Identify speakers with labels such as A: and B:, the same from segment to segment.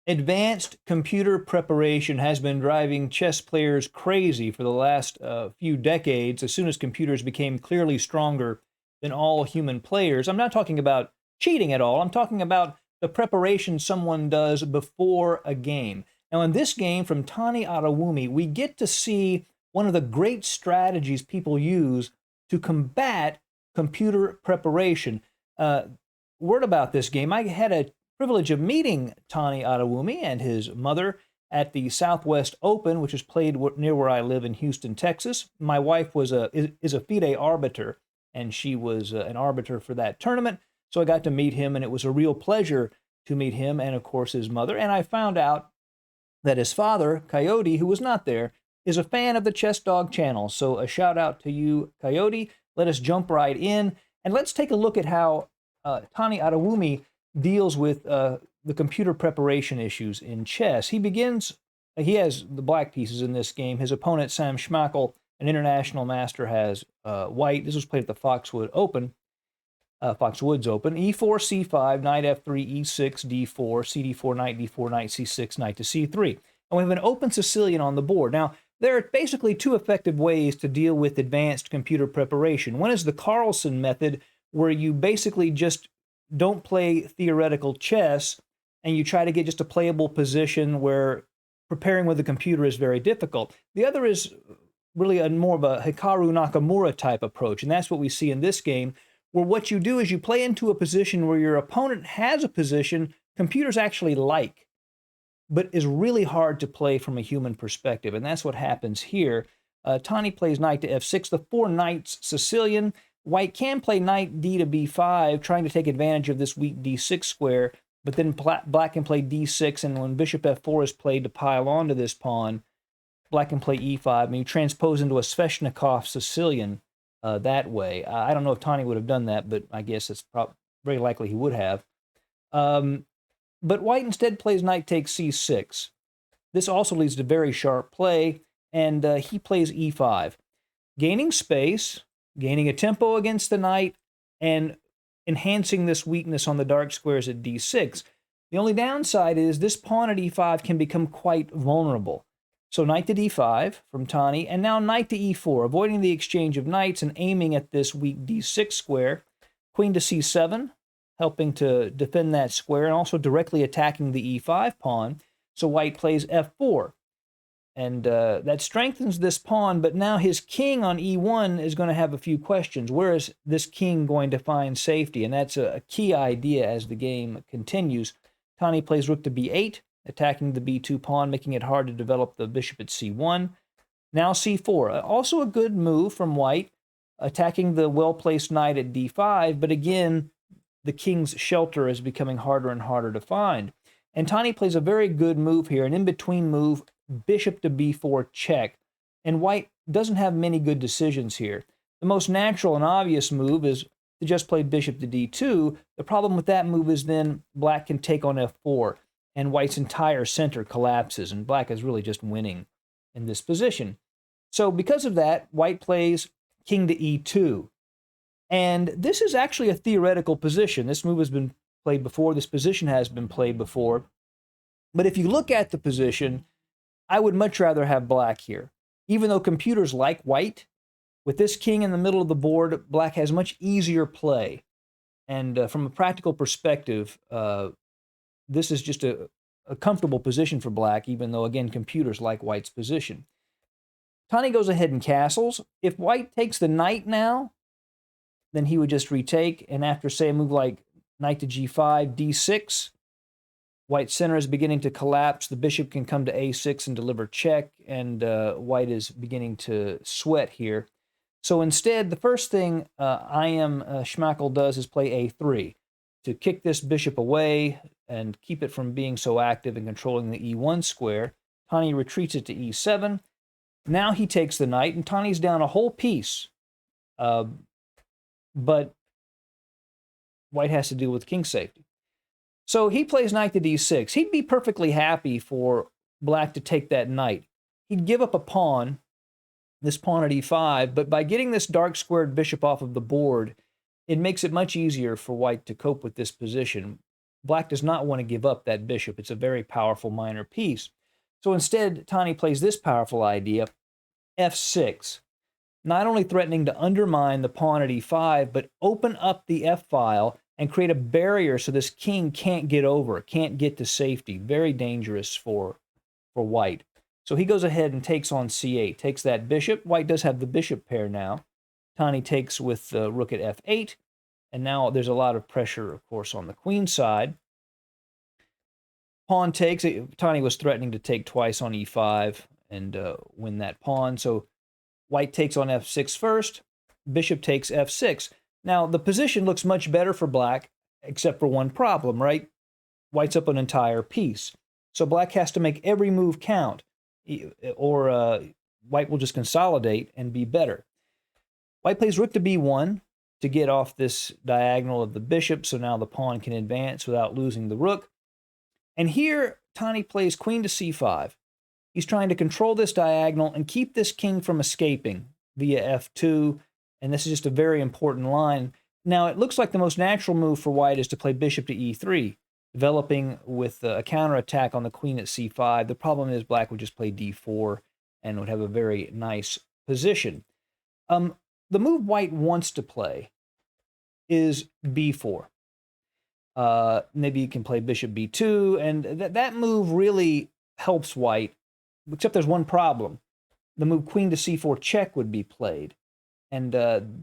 A: Advanced computer preparation has been driving chess players crazy for the last few decades. As soon as computers became clearly stronger than all human players, I'm not talking about cheating at all. I'm talking about the preparation someone does before a game. Now, in this game from Tani Adewumi, we get to see one of the great strategies people use to combat computer preparation. Word about this game, I had a privilege of meeting Tani Adewumi and his mother at the Southwest Open, which is played near where I live in Houston, Texas. My wife is a FIDE arbiter, and she was an arbiter for that tournament. So I got to meet him, and it was a real pleasure to meet him and, of course, his mother. And I found out that his father, Coyote, who was not there, is a fan of the Chess Dog channel. So a shout out to you, Coyote. Let us jump right in, and let's take a look at how Tani Adewumi deals with the computer preparation issues in chess. He has the black pieces in this game. His opponent, Sam Schmackel, an international master, has white. This was played at the Foxwoods Open, e4, c5, knight f3, e6, d4, cd4, knight d4, knight c6, knight to c3. And we have an open Sicilian on the board. Now, there are basically two effective ways to deal with advanced computer preparation. One is the Carlsen method, where you basically just don't play theoretical chess, and you try to get just a playable position where preparing with a computer is very difficult. The other is really more of a Hikaru Nakamura type approach, and that's what we see in this game, where what you do is you play into a position where your opponent has a position computers actually like, but is really hard to play from a human perspective, and that's what happens here. Tani plays knight to f6, the four knights Sicilian. White can play knight d to b5, trying to take advantage of this weak d6 square, but then black can play d6, and when bishop f4 is played to pile onto this pawn, black can play e5, and you transpose into a Sveshnikov Sicilian that way. I don't know if Tani would have done that, but I guess it's very likely he would have. But white instead plays knight takes c6. This also leads to very sharp play, and he plays e5, gaining space, gaining a tempo against the knight, and enhancing this weakness on the dark squares at d6. The only downside is this pawn at e5 can become quite vulnerable. So knight to d5 from Tani, and now knight to e4, avoiding the exchange of knights and aiming at this weak d6 square. Queen to c7, helping to defend that square, and also directly attacking the e5 pawn. So white plays f4. And that strengthens this pawn, but now his king on e1 is going to have a few questions. Where is this king going to find safety? And that's a key idea as the game continues. Tani plays rook to b8, attacking the b2 pawn, making it hard to develop the bishop at c1. Now c4, also a good move from white, attacking the well-placed knight at d5, but again, the king's shelter is becoming harder and harder to find. And Tani plays a very good move here, an in-between move, bishop to b4 check, and white doesn't have many good decisions here. The most natural and obvious move is to just play bishop to d2. The problem with that move is then black can take on f4, and white's entire center collapses, and black is really just winning in this position. So because of that, white plays king to e2. And this is actually a theoretical position. This move has been played before. This position has been played before. But if you look at the position, I would much rather have black here. Even though computers like white, with this king in the middle of the board, black has much easier play. And from a practical perspective, this is just a comfortable position for black, even though, again, computers like white's position. Tani goes ahead and castles. If white takes the knight now, then he would just retake. And after, say, a move like knight to g5, d6, white's center is beginning to collapse. The bishop can come to a6 and deliver check, and white is beginning to sweat here. So instead, the first thing Schmackel does is play a3 to kick this bishop away and keep it from being so active and controlling the e1 square. Tani retreats it to e7. Now he takes the knight, and Tani's down a whole piece. But white has to deal with king safety. So he plays knight to d6. He'd be perfectly happy for black to take that knight. He'd give up a pawn, this pawn at e5, but by getting this dark squared bishop off of the board, it makes it much easier for white to cope with this position. Black does not want to give up that bishop. It's a very powerful minor piece. So instead, Tani plays this powerful idea, f6, not only threatening to undermine the pawn at e5, but open up the f-file and create a barrier so this king can't get over, can't get to safety. Very dangerous for white. So he goes ahead and takes on c8, takes that bishop. White does have the bishop pair now. Tani takes with the rook at f8, and now there's a lot of pressure, of course, on the queen side. Pawn takes. Tani was threatening to take twice on e5 and win that pawn. So white takes on f6 first. Bishop takes f6. Now, the position looks much better for black, except for one problem, right? White's up an entire piece. So black has to make every move count, or white will just consolidate and be better. White plays rook to b1 to get off this diagonal of the bishop, so now the pawn can advance without losing the rook. And here, Tani plays queen to c5. He's trying to control this diagonal and keep this king from escaping via f2, and this is just a very important line. Now, it looks like the most natural move for white is to play bishop to e3, developing with a counterattack on the queen at c5. The problem is black would just play d4 and would have a very nice position. The move white wants to play is b4. Maybe you can play bishop b2, and that move really helps white, except there's one problem. The move queen to c4 check would be played, and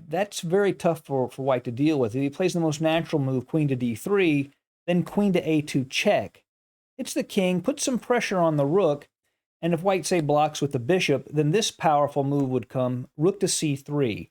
A: that's very tough for white to deal with. If he plays the most natural move, queen to d3, then queen to a2 check, hits the king, puts some pressure on the rook, and if white, say, blocks with the bishop, then this powerful move would come, rook to c3.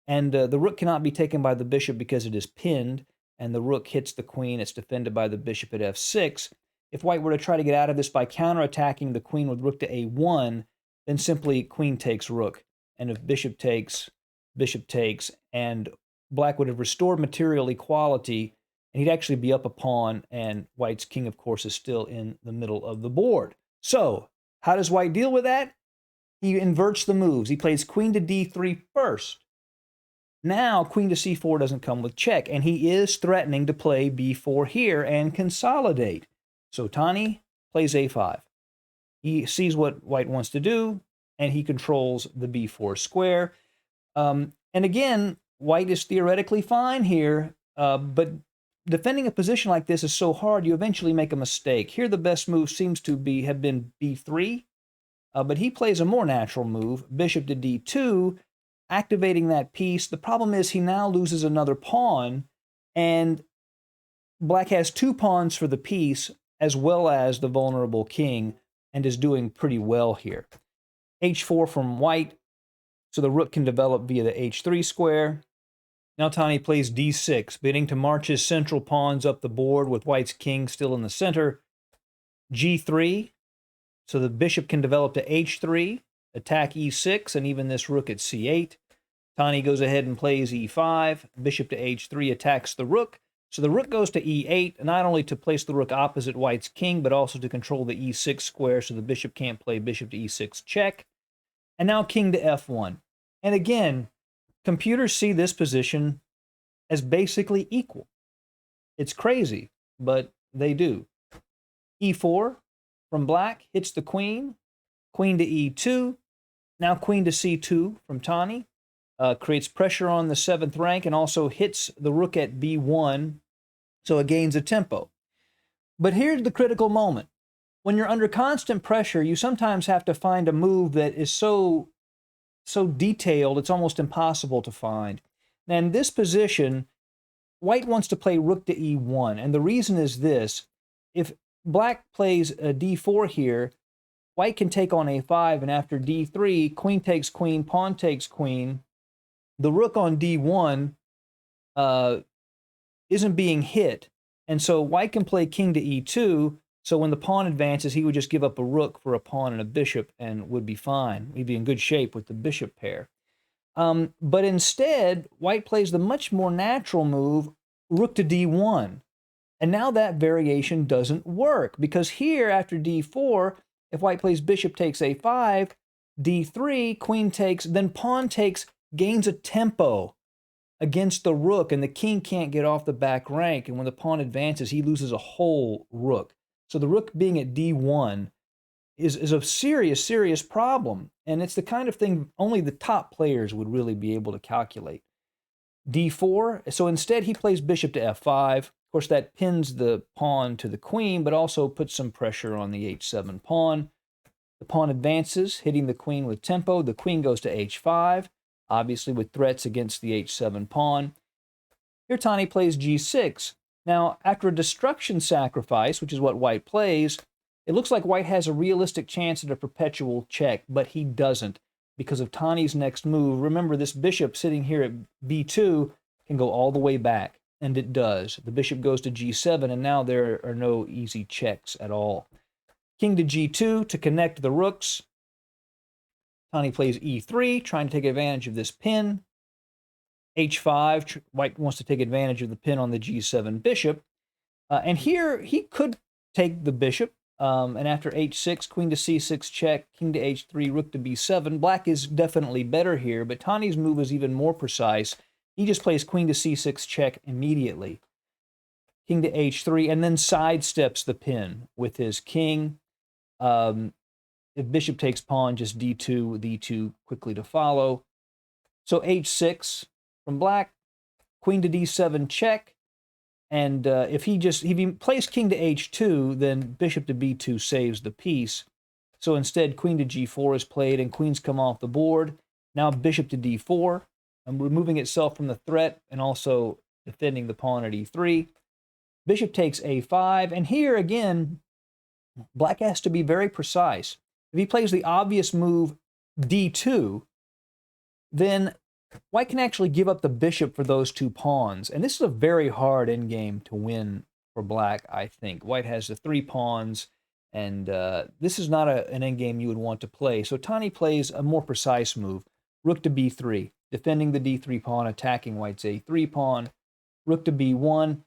A: And the rook cannot be taken by the bishop because it is pinned, and the rook hits the queen. It's defended by the bishop at f6. If white were to try to get out of this by counterattacking the queen with rook to a1, then simply queen takes rook. And if bishop takes, and black would have restored material equality, and he'd actually be up a pawn, and white's king, of course, is still in the middle of the board. So, how does white deal with that? He inverts the moves. He plays queen to d3 first. Now, queen to c4 doesn't come with check, and he is threatening to play b4 here and consolidate. So Tani plays a5. He sees what white wants to do, and he controls the b4 square. And again, white is theoretically fine here, but defending a position like this is so hard, you eventually make a mistake. Here, the best move seems to have been b3, but he plays a more natural move, bishop to d2, activating that piece. The problem is he now loses another pawn, and black has two pawns for the piece as well as the vulnerable king, and is doing pretty well here. h4 from white, so the rook can develop via the h3 square. Now Tani plays d6, bidding to march his central pawns up the board with white's king still in the center. g3, so the bishop can develop to h3, attack e6, and even this rook at c8. Tani goes ahead and plays e5. Bishop to h3 attacks the rook. So the rook goes to e8, not only to place the rook opposite white's king, but also to control the e6 square so the bishop can't play bishop to e6 check. And now king to f1. And again, computers see this position as basically equal. It's crazy, but they do. e4 from black hits the queen. Queen to e2. Now queen to c2 from Tani. Creates pressure on the 7th rank and also hits the rook at b1, so it gains a tempo. But here's the critical moment. When you're under constant pressure, you sometimes have to find a move that is so detailed it's almost impossible to find. Now in this position, white wants to play rook to e1, and the reason is this. If black plays a d4 here, white can take on a5, and after d3, queen takes queen, pawn takes queen. The rook on d1 isn't being hit, and so white can play king to e2, so when the pawn advances, he would just give up a rook for a pawn and a bishop and would be fine. We'd be in good shape with the bishop pair. But instead, white plays the much more natural move, rook to d1. And now that variation doesn't work, because here, after d4, if white plays bishop takes a5, d3, queen takes, then pawn takes, gains a tempo. against the rook, and the king can't get off the back rank, and when the pawn advances, he loses a whole rook. So the rook being at d1 is a serious problem, and it's the kind of thing only the top players would really be able to calculate. d4, so instead he plays bishop to f5. Of course, that pins the pawn to the queen, but also puts some pressure on the h7 pawn. The pawn advances, hitting the queen with tempo. The queen goes to h5, obviously with threats against the h7 pawn. Here Tani plays g6. Now, after a destruction sacrifice, which is what white plays, it looks like white has a realistic chance at a perpetual check, but he doesn't because of Tani's next move. Remember, this bishop sitting here at b2 can go all the way back, and it does. The bishop goes to g7, and now there are no easy checks at all. King to g2 to connect the rooks. Tani plays e3, trying to take advantage of this pin. h5, white wants to take advantage of the pin on the g7 bishop. And here he could take the bishop. And after h6, queen to c6 check, king to h3, rook to b7. Black is definitely better here, but Tani's move is even more precise. He just plays queen to c6 check immediately. King to h3, and then sidesteps the pin with his king. If bishop takes pawn, just d2, d2 quickly to follow. So h6 from black, queen to d7 check. And if he plays king to h2, then bishop to b2 saves the piece. So instead, queen to g4 is played, and queens come off the board. Now bishop to d4, and removing itself from the threat, and also defending the pawn at e3. Bishop takes a5, and here again, black has to be very precise. If he plays the obvious move d2, then white can actually give up the bishop for those two pawns. And this is a very hard endgame to win for black, I think. White has the 3 pawns, and this is not an endgame you would want to play. So Tani plays a more precise move. Rook to b3, defending the d3 pawn, attacking white's a3 pawn. Rook to b1.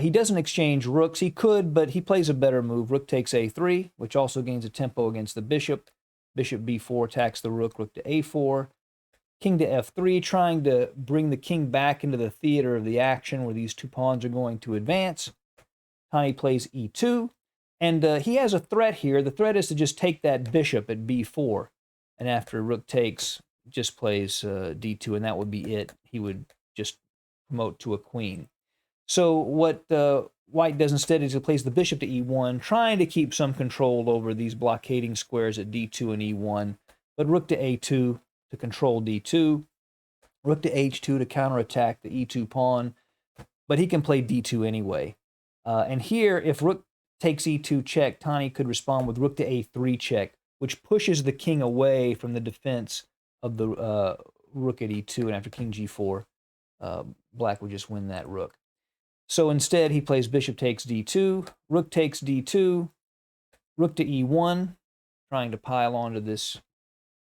A: He doesn't exchange rooks. He could, but he plays a better move. Rook takes a3, which also gains a tempo against the bishop. Bishop b4 attacks the rook. Rook to a4. King to f3, trying to bring the king back into the theater of the action where these two pawns are going to advance. Tani plays e2, and he has a threat here. The threat is to just take that bishop at b4, and after rook takes, just plays d2, and that would be it. He would just promote to a queen. So what white does instead is he plays the bishop to e1, trying to keep some control over these blockading squares at d2 and e1, but rook to a2 to control d2, rook to h2 to counterattack the e2 pawn, but he can play d2 anyway. And here, if rook takes e2 check, Tani could respond with rook to a3 check, which pushes the king away from the defense of the rook at e2, and after king g4, black would just win that rook. So instead, he plays bishop takes d2, rook takes d2, rook to e1, trying to pile onto this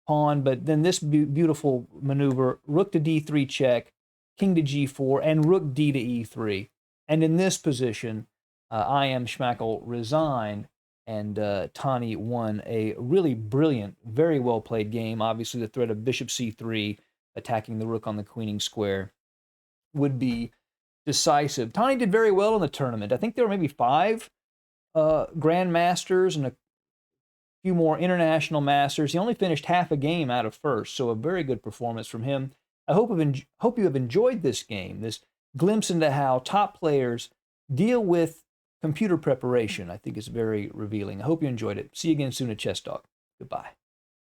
A: pawn, but then this beautiful maneuver, rook to d3 check, king to g4, and rook d to e3. And in this position, I am Schmackel resigned, and Tani won a really brilliant, very well played game. Obviously, the threat of bishop c3 attacking the rook on the queening square would be decisive. Tani did very well in the tournament. I think there were maybe 5 grandmasters and a few more international masters. He only finished half a game out of first, so a very good performance from him. I hope you have enjoyed this game, this glimpse into how top players deal with computer preparation. I think is very revealing. I hope you enjoyed it. See you again soon at Chess Talk. Goodbye.